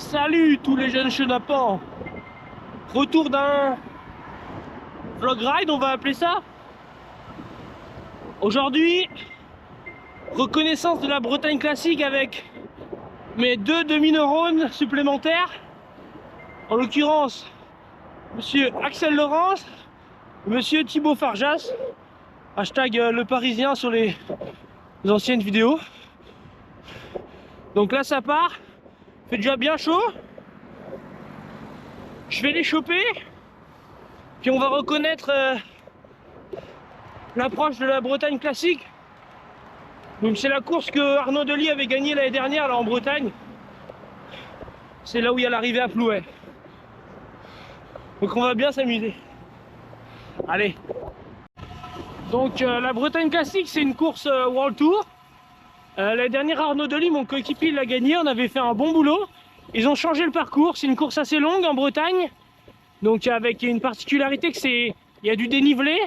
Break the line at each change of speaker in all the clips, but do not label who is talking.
Salut tous les jeunes chenapans. Retour d'un vlog ride, on va appeler ça. Aujourd'hui, reconnaissance de la Bretagne classique avec mes deux demi-neurones supplémentaires. En l'occurrence, monsieur Axel Laurence, monsieur Thibaut Farjas. Hashtag le Parisien sur les anciennes vidéos. Donc là ça part. Fait déjà bien chaud. Je vais les choper. Puis on va reconnaître l'approche de la Bretagne classique. Donc c'est la course que Arnaud Delis avait gagnée l'année dernière là en Bretagne. C'est là où il y a l'arrivée à Plouay. Donc on va bien s'amuser. Allez. Donc la Bretagne classique c'est une course World Tour. L'année dernière Arnaud Delis, mon coéquipier, l'a gagné, on avait fait un bon boulot. Ils ont changé le parcours, c'est une course assez longue en Bretagne. Donc avec une particularité que c'est, il y a du dénivelé.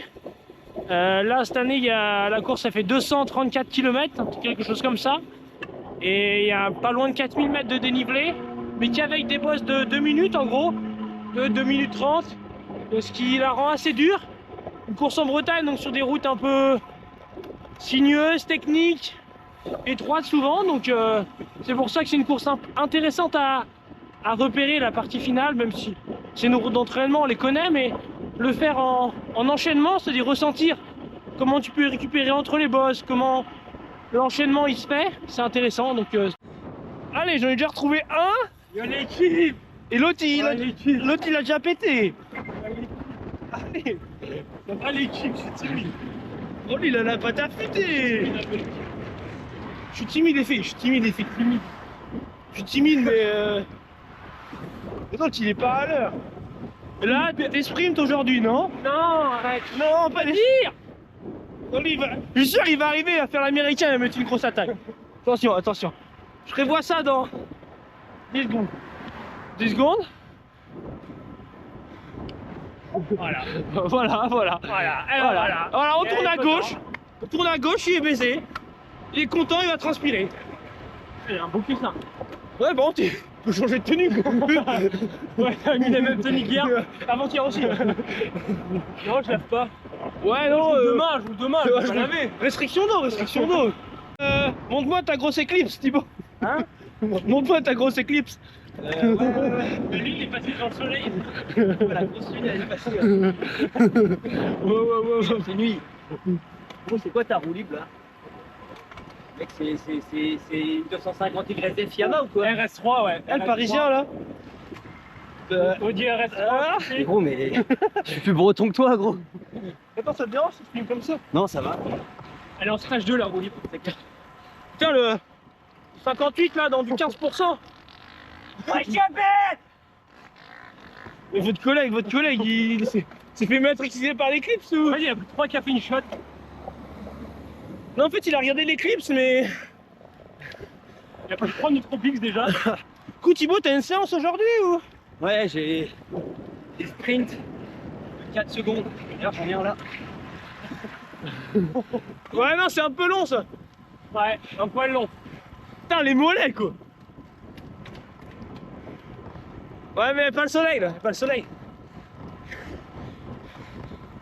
Là cette année la course ça fait 234 km, quelque chose comme ça. Et il y a pas loin de 4000 mètres de dénivelé. Mais qui avec des bosses de 2 minutes en gros, de 2 minutes 30. Ce qui la rend assez dure. Une course en Bretagne, donc sur des routes un peu sinueuses, techniques, étroites souvent. Donc c'est pour ça que c'est une course intéressante à repérer la partie finale, même si c'est nos routes d'entraînement, on les connaît, mais le faire en enchaînement, c'est-à-dire ressentir comment tu peux récupérer entre les bosses, comment l'enchaînement il se fait, c'est intéressant. Donc allez, j'en ai déjà retrouvé un. Il y a l'équipe. Et l'autre il a déjà pété. Allez, pas l'équipe, je suis timide. Oh lui il a la patte affûtée. Je suis timide les filles, je suis timide. Je suis timide mais l'autre il est pas à l'heure. Là t'es sprint aujourd'hui non? Non arrête. Non pas les tirs. Je suis sûr il va arriver à faire l'américain et à mettre une grosse attaque. Attention. Je prévois ça dans 10 secondes. 10 secondes. Voilà, on tourne à gauche. On tourne à gauche, il est baisé. Il est content, il va transpirer. Il y a un beau cuissin. Ouais, bon, tu peux changer de tenue. Ouais, t'as mis la même tenue qu'hier. Avant-hier aussi. Non, je lave pas. Ouais, non. Demain, je vais laver. Restriction d'eau. Montre-moi ta grosse éclipse, Thibaut. Hein? Montre-moi ta grosse éclipse. Mais lui, il est passé dans le soleil. La grosse lune, elle est passée. Ouais. C'est nuit. Bon, c'est quoi ta roue libre là? Mec, c'est 250 YF Yamaha ou quoi? RS3, ouais. Le Parisien là. Audi RS3. C'est gros, mais je suis plus breton que toi, gros. Attends, ça te dérange si je filme comme ça? Non, ça va. Elle est en stage 2 la roue libre, c'est clair. Putain, le 58 là, dans du 15%. Ouais, bête. Mais votre collègue, il s'est fait matrixiser par l'éclipse ou? Ouais, il y a 3 qui a fait une shot. Non, en fait, il a regardé l'éclipse, mais. Il a pas 3 Nutrofix déjà. Écoute, Thibaut, t'as une séance aujourd'hui ou? Ouais, j'ai des sprints de 4 secondes. D'ailleurs, j'en ai un là. Ouais, non, c'est un peu long ça. Ouais, un poil long. Putain, les mollets quoi. Ouais mais pas le soleil là, pas le soleil.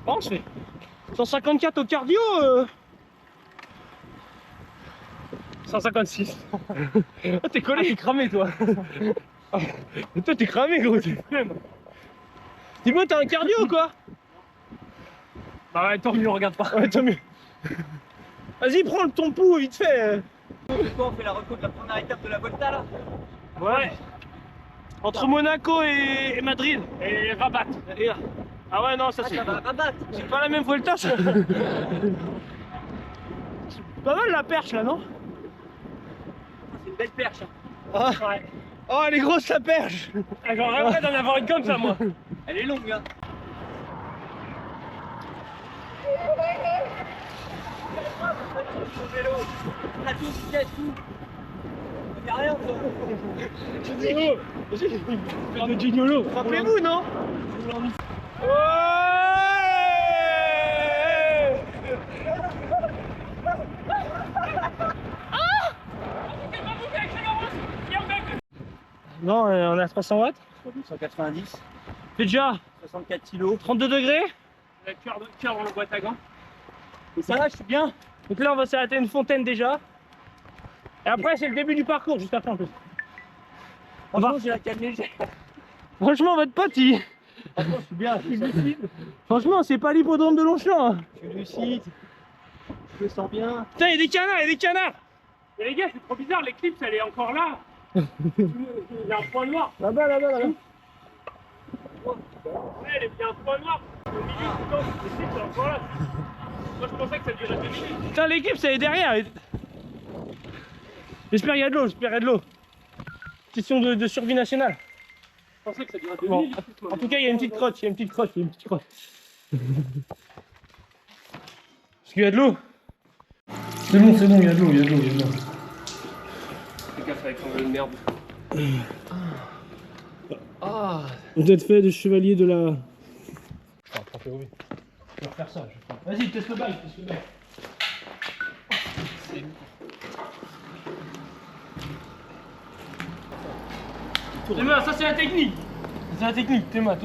Bon, je fais 154 au cardio 156. Ah t'es collé. Ah, t'es cramé toi. Toi t'es cramé gros. Dis-moi t'as un cardio ou quoi? Bah ouais, tant mieux, regarde pas. Ouais, tant mieux. Vas-y prends ton pouls vite fait. On fait la reco de la première étape de la Volta là. Ouais. Entre Monaco et Madrid. Et Rabat. Ah ouais non ça c'est Rabat. C'est pas la même Volta ça. C'est pas mal la perche là non? C'est une belle perche. Ah. Ouais. Oh elle est grosse la perche. J'aurais d'en avoir une comme ça moi. Elle est longue hein. Y'a rien toi. Faire de Gignolo. Rappelez-vous non? Non, on est à 300 watts.
190.
Fait déjà
64 kilos.
32 degrés.
La cœur dans la boîte à gants. Et ça va, je suis bien.
Donc là, on va s'arrêter à une fontaine déjà. Et après, c'est le début du parcours, juste après en plus.
Franchement, j'ai la canne légère.
Franchement, votre pote, il...
Franchement, je suis bien. Je suis lucide.
Franchement, c'est pas l'hippodrome de Longchamp. Hein.
Je suis lucide. Je me sens bien.
Putain, il y a des canards, il y a des canards.
Mais les gars, c'est trop bizarre. L'éclipse, elle est encore là. Il y a un point noir.
Là-bas, là-bas, là-bas.
Ouais, il y a un point noir. Au milieu du temps, l'éclipse, elle est encore là. Moi, je pensais que ça durait 2 minutes.
Putain, l'éclipse, elle est derrière. J'espère qu'il y a de l'eau, j'espère qu'il y a de l'eau. Question de survie nationale.
Je pensais que ça durait 2
Bon,
minutes.
en tout cas, il y a une petite crotte, il y a une petite crotte, il y a une petite crotte. Est-ce qu'il y a de l'eau? C'est bon, il y a de l'eau, il y a de l'eau, il y a de l'eau.
Fais gaffe avec ton jeu de merde. Ah.
Vous êtes fait de chevalier de la... Je vais refaire ça, Vas-y, teste le bail, teste le bail. Théma, ça c'est la technique. C'est la technique, Théma.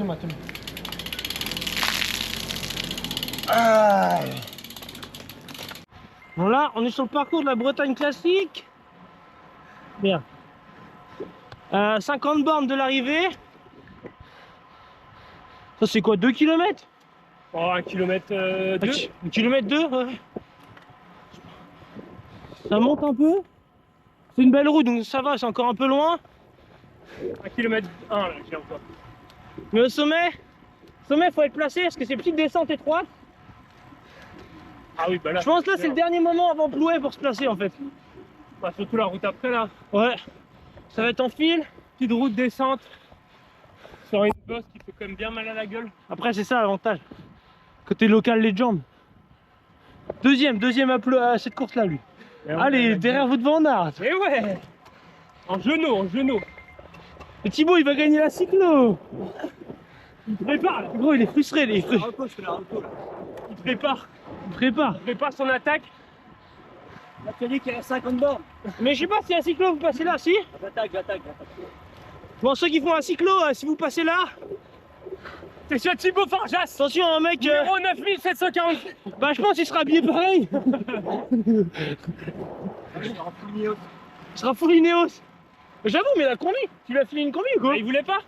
Bon là, on est sur le parcours de la Bretagne classique. Bien. 50 bornes de l'arrivée. Ça c'est quoi, 2 km?
Oh, 1 km 2.
1 km 2, ouais. Ça monte un peu. C'est une belle route, donc ça va, c'est encore un peu loin.
1 km 1 là, j'ai encore.
Mais au sommet, faut être placé parce que c'est petite descente étroite.
Ah oui, bah là.
Je pense que là c'est le dernier moment avant Plouet pour se placer en fait.
Bah, surtout la route après là.
Ouais. Ça va être en fil.
Petite route descente. Sur une bosse qui fait quand même bien mal à la gueule.
Après c'est ça l'avantage. Côté local legend. Deuxième à cette course là lui. Allez, derrière vous devant Nard.
Eh ouais. En genou.
Et Thibaut il va gagner la cyclo.
Il prépare là.
Gros il est frustré, il
prépare son attaque.
Il a fallu qu'il y ait 50 bornes.
Mais je sais pas si un cyclo vous passez là, si.
J'attaque.
Bon, ceux qui font un cyclo, si vous passez là,
C'est sur Thibaut Farjas.
attention un mec.
Numéro 9740.
Bah je pense qu'il sera habillé pareil. Il sera full Ineos. J'avoue, mais la combi, tu lui as filé une combi ou quoi?
Il voulait pas.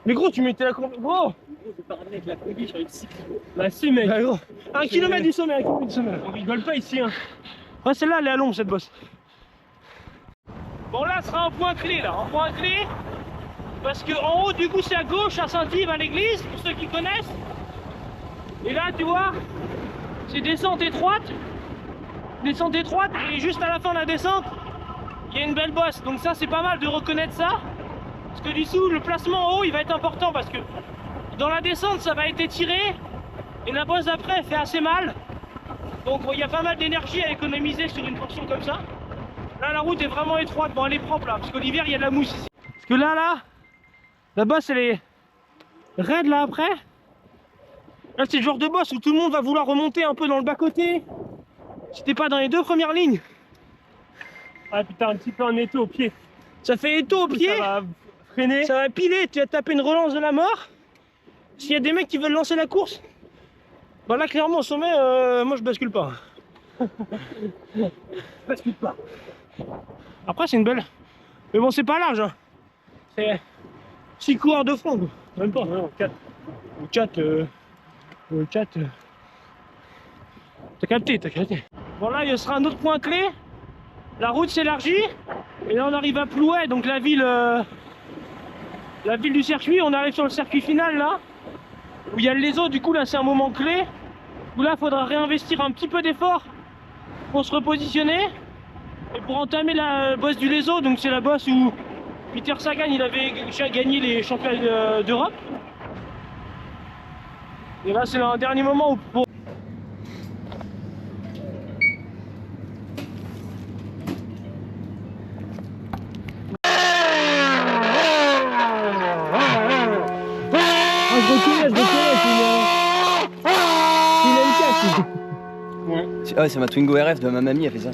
Mais gros, tu mettais la combi. Gros,
Je vais pas ramener avec la combi sur une cycle.
Bah si mec.
bah, gros. 1 km du sommet, 1 km du sommet.
On rigole pas ici hein.
Ouais, celle-là, elle est à l'ombre cette bosse. Bon, là, ce sera un point clé là. Un point clé. Parce que en haut, du coup, c'est à gauche, à Saint-Yves, à l'église, pour ceux qui connaissent. Et là, tu vois, c'est descente étroite. Descente étroite, et juste à la fin de la descente, il y a une belle bosse. Donc ça, c'est pas mal de reconnaître ça. Parce que du coup, le placement en haut, il va être important. Parce que dans la descente, ça va être étiré. Et la bosse d'après, elle fait assez mal. Donc il y a pas mal d'énergie à économiser sur une portion comme ça. Là, la route est vraiment étroite. Bon, elle est propre là, parce que l'hiver, il y a de la mousse ici. Parce que là, la bosse, elle est raide là après. Là, c'est le genre de bosse où tout le monde va vouloir remonter un peu dans le bas-côté. Si t'es pas dans les deux premières lignes.
Ah putain, un petit peu en étau au pied.
Ça fait étau au pied.
Ça va freiner.
Ça va piler, tu vas taper une relance de la mort. S'il y a des mecs qui veulent lancer la course, bah là clairement au sommet, moi je bascule pas.
Bascule pas.
Après c'est une belle. Mais bon c'est pas large. Hein. C'est 6 coureurs de front. Quoi. Même pas.
Non, 4.
Le chat. T'as capté. Bon là il sera un autre point clé. La route s'élargit. Et là on arrive à Plouet, donc la ville du circuit. On arrive sur le circuit final là. Où il y a les eaux, du coup là c'est un moment clé. Où là il faudra réinvestir un petit peu d'effort pour se repositionner. Et pour entamer la bosse du Lezo, donc c'est la bosse où Peter Sagan il avait déjà gagné les championnats d'Europe. Et là c'est un dernier moment où pour... je reconnais,
Ouais, c'est ma Twingo RF de ma mamie, elle fait ça.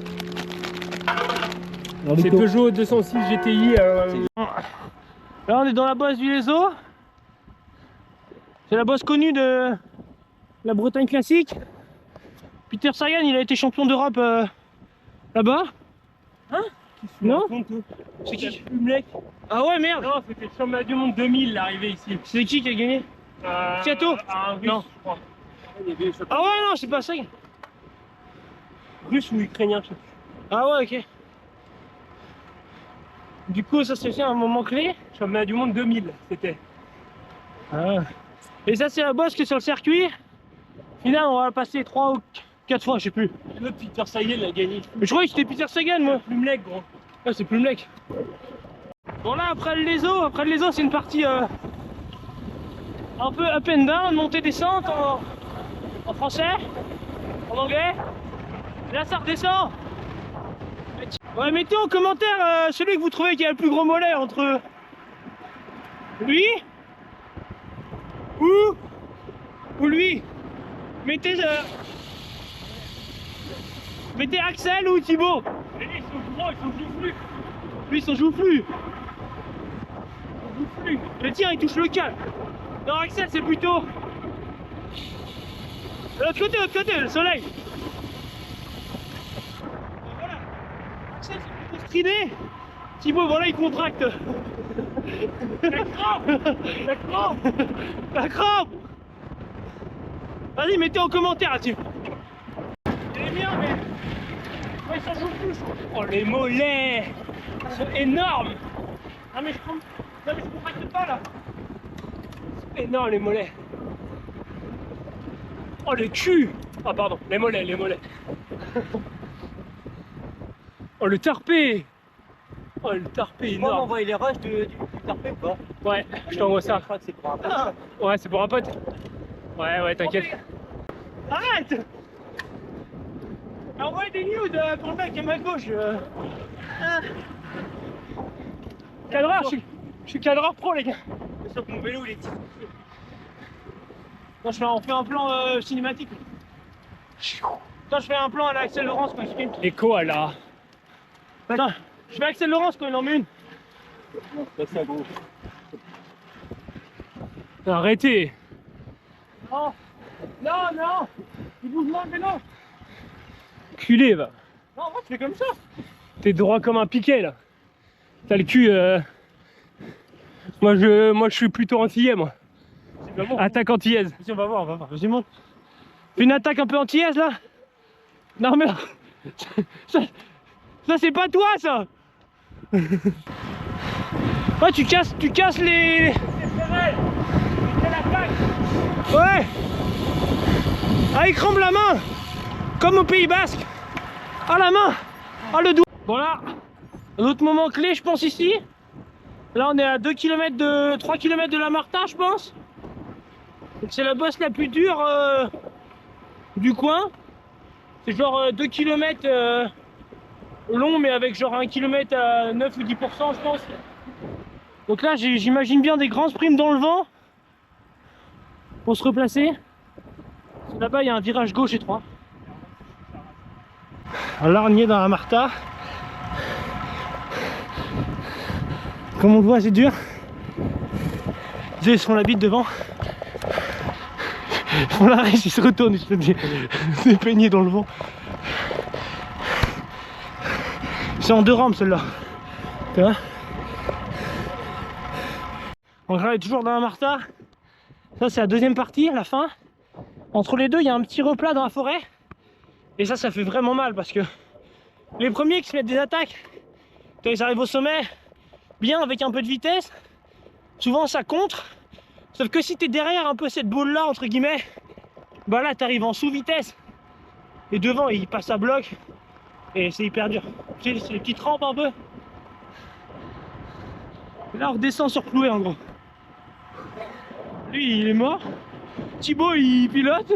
C'est Peugeot 206 GTI. Là on est dans la bosse du Lézo. C'est la bosse connue de la Bretagne classique. Peter Sagan il a été champion d'Europe là-bas. Hein? Non? C'est qui? Plumlec. Ah ouais merde.
Non, c'était le championnat du monde 2000 l'arrivée ici.
C'est qui a gagné? Piato?
Un Russe,
Non.
je crois.
Ah ouais non c'est pas ça.
Russe ou ukrainien, je sais plus.
Ah ouais ok. Du coup ça c'est aussi un moment clé.
Championnat du monde 2000, c'était.
Ah. Et ça c'est la bosse que sur le circuit. Final on va la passer 3 ou 4 fois je sais plus.
Le Peter Sagan l'a gagné.
Mais je croyais que c'était Peter Sagan moi.
Plumlec, gros.
Ah c'est Plumlec. Bon là après le Lézo c'est une partie un peu up and down, montée descente en français, en anglais. Et là ça redescend. Ouais mettez en commentaire celui que vous trouvez qui a le plus gros mollet entre lui ou lui. Mettez Axel ou Thibaut.
Et ils sont gros, ils sont joufflus.
Lui ils sont joufflus. Le tien il touche le calme. Non Axel c'est plutôt de l'autre côté, le soleil. Voilà. Axel c'est plutôt striné. Thibaut voilà il contracte.
La crampe. La crampe.
La crampe. Vas-y mettez en commentaire là-dessus. Il est bien mais ouais, ils sont joufflus.
Oh les mollets. Ils sont énormes.
Ah mais je contracte pas là.
Énorme les mollets. Oh le cul. Ah pardon, les mollets, les mollets. Oh le tarpé. Oh le tarpé
Moi,
énorme.
m'envoyer les rushs du tarpé ou pas?
Ouais, je t'envoie ça.
Je crois que c'est pour un peu.
Ouais, c'est pour un pote. Ouais, t'inquiète.
Arrête. Envoie des news pour le mec à ma gauche.
Cadreur, je suis cadreur pro les gars.
Sauf que mon vélo il est petit.
Non, on fait un plan cinématique. Attends, je fais un plan à la Axel Laurence quand il sprint.
Les koalas.
Attends, je fais Axel Laurence quand il en met une.
C'est ça, gros.
Arrêtez.
Non, il bouge moins le vélo.
Culé va.
Non, moi tu fais comme ça.
T'es droit comme un piquet là. T'as le cul. Moi je suis plutôt antillais moi. Attaque antillaise.
Vas-y, on va voir. Vas-y, monte. Fais une attaque un peu antillaise là. Non, mais ça c'est pas toi ça. Ouais, tu casses les. Ouais. Ah, il crampe la main. Comme au Pays Basque. Ah, la main. Ah, le doigt. Bon, là, un autre moment clé, je pense, ici. Là, on est à 3 km de la Martin, je pense. C'est la bosse la plus dure du coin. C'est genre 2 km long, mais avec genre 1 km à 9 ou 10%, je pense. Donc là, j'imagine bien des grands sprints dans le vent pour se replacer. Là-bas, il y a un virage gauche étroit. Alors là, on y est dans la Marta. Comme on le voit, c'est dur. Ils sont la bite devant. Ils font l'arrêt, ils se retournent, ils se font peigner dans le vent. C'est en 2 rampes celle-là. Tu vois? On est toujours dans la Marta. Ça c'est la deuxième partie, à la fin. Entre les deux, il y a un petit replat dans la forêt. Et ça fait vraiment mal parce que les premiers qui se mettent des attaques, quand ils arrivent au sommet, bien avec un peu de vitesse, souvent ça contre. Sauf que si tu es derrière un peu cette boule là entre guillemets, bah là tu arrives en sous-vitesse et devant il passe à bloc et c'est hyper dur. C'est les petites rampes un peu. Et là on redescend sur Cloué en gros. Lui il est mort. Thibaut il pilote.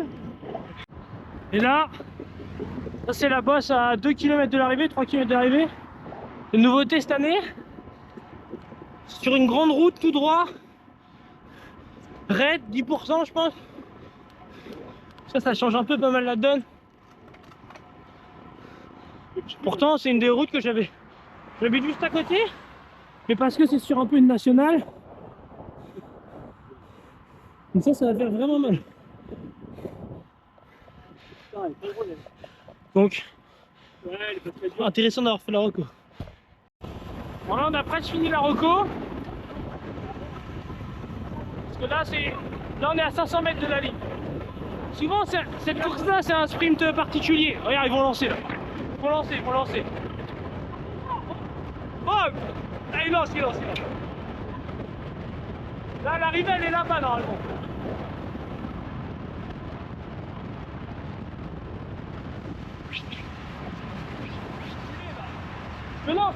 Et là, ça c'est la bosse à 2 km de l'arrivée, 3 km de l'arrivée. Une nouveauté cette année. Sur une grande route tout droit. Raid, 10% je pense. Ça change un peu pas mal la donne. Pourtant c'est une des routes que j'avais J'habite juste à côté, mais parce que c'est sur un peu une nationale. Donc ça va faire vraiment mal. Donc, intéressant d'avoir fait la reco. Voilà, on a presque fini la reco. Parce que là on est à 500 mètres de la ligne. Souvent cette course là c'est un sprint particulier. Regarde, ils vont lancer là. Ils vont lancer. Oh, là il lance. Là l'arrivée elle est là-bas normalement. Je lance.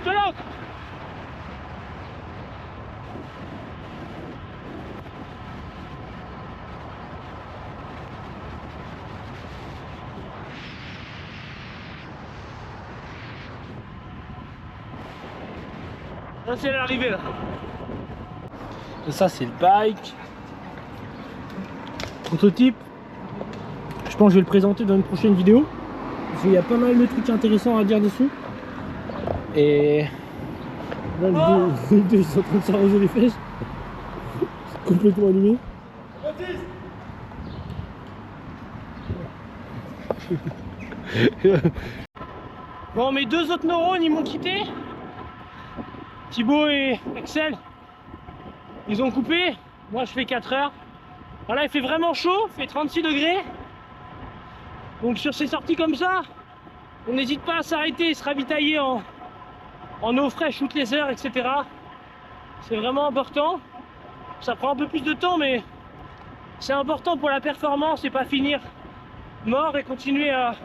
Là c'est l'arrivée là. Et ça c'est le bike. Prototype. Je pense que je vais le présenter dans une prochaine vidéo. Parce qu'il y a pas mal de trucs intéressants à dire dessus. Et là les deux ils sont en train de s'arranger les fesses. C'est complètement allumé. Bon, mes deux autres neurones ils m'ont quitté. Thibaut et Axel, ils ont coupé. Moi je fais 4 heures. Voilà, il fait vraiment chaud, il fait 36 degrés. Donc sur ces sorties comme ça, on n'hésite pas à s'arrêter et se ravitailler en eau fraîche toutes les heures, etc. C'est vraiment important. Ça prend un peu plus de temps, mais c'est important pour la performance et pas finir mort et continuer à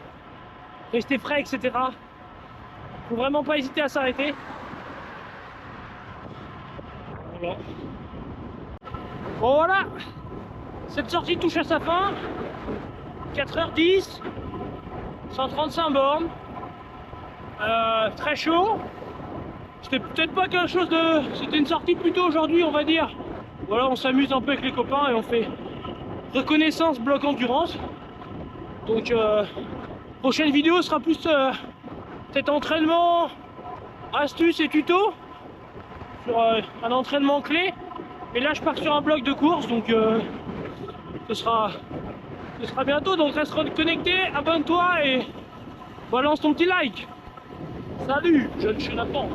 rester frais, etc. Faut vraiment pas hésiter à s'arrêter. Voilà. Bon voilà, cette sortie touche à sa fin. 4h10, 135 bornes, très chaud. C'était peut-être pas quelque chose de... C'était une sortie plutôt aujourd'hui on va dire. Voilà, on s'amuse un peu avec les copains et on fait reconnaissance bloc endurance. Donc prochaine vidéo sera plus peut-être entraînement, astuces et tutos sur un entraînement clé. Et là je pars sur un bloc de course, donc ce sera bientôt. Donc reste connecté, abonne-toi et balance ton petit like. Salut, jeune chenapan.